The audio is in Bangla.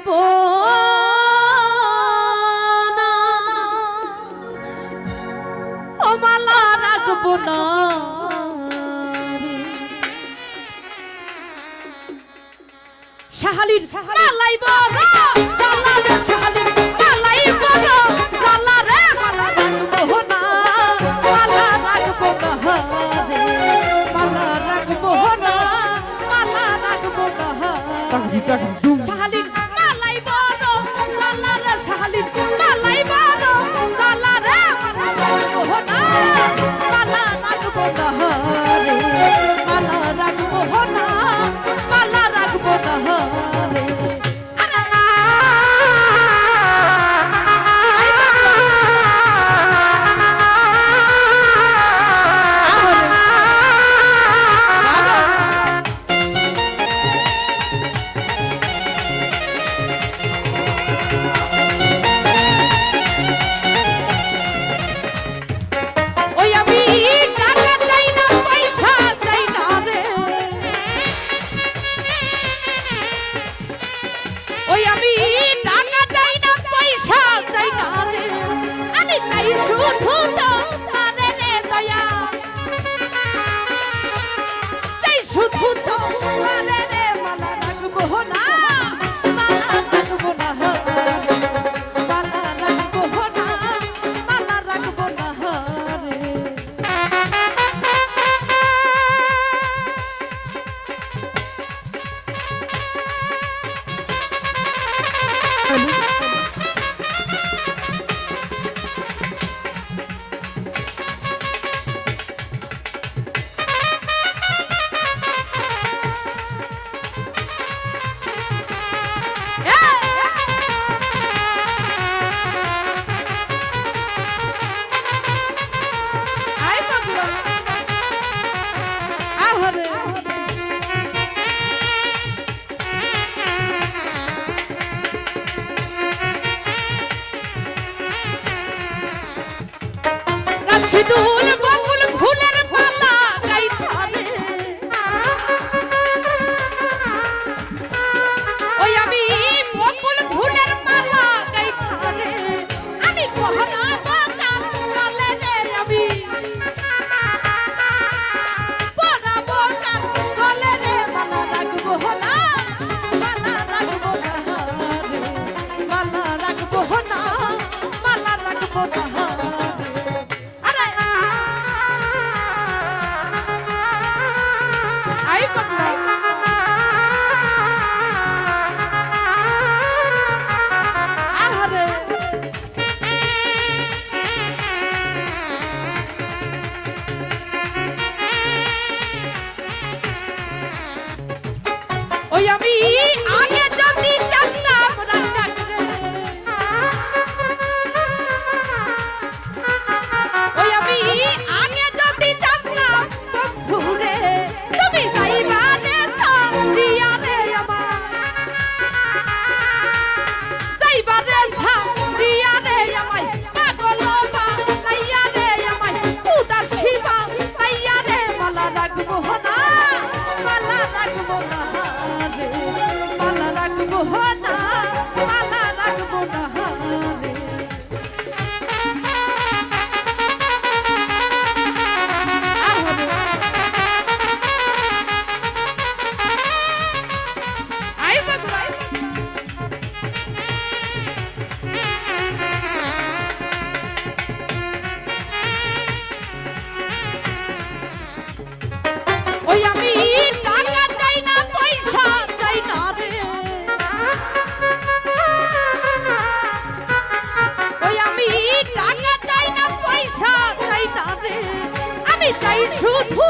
রাখবো না, ও মালা রাখবো না। শাহালির মালাই বড় জালা রে, শাহালির মালাই বড় জালা রে, মালা রাখবো না, মালা রাখবো না রে, মালা রাখবো না, মালা রাখবো না। শাহালির মালাই বড় জালা রে, শাহালির মালাই বড় জালা রে, মালা রাখবো না, মালা রাখবো না রে, মালা রাখবো না, মালা রাখবো না রে। সিঁদুর বকুল ফুলের মালা গাইতা রে, ওই আমি বকুল ফুলের মালা গাইতা রে, আমি পহরা বাতার গলে রে, আমি পহরা বাতার গলে রে, মালা রাখবো না, মালা রাখবো না রে, মালা রাখবো না, মালা রাখবো না। ওই আমি আগে যদি জানতাম রাজাক রে, ওই আমি আগে যদি জানতাম বন্ধু রে, তুমি যাইবা রে সারিয়া রে, আমার যাইবা রে সারিয়া রে, আমায় পাগল বানাইয়া রে, আমায় উদাস বানাইয়া রে, মালা রাখবো না, মালা রাখবো না, মালা রাখবো না, মালা রাখবো না রে। ওই আমি টাকা চাই না, পয়সা চাই না রে, ওই আমি টাকা চাই না, পয়সা চাই না রে, আমি চাই শুধু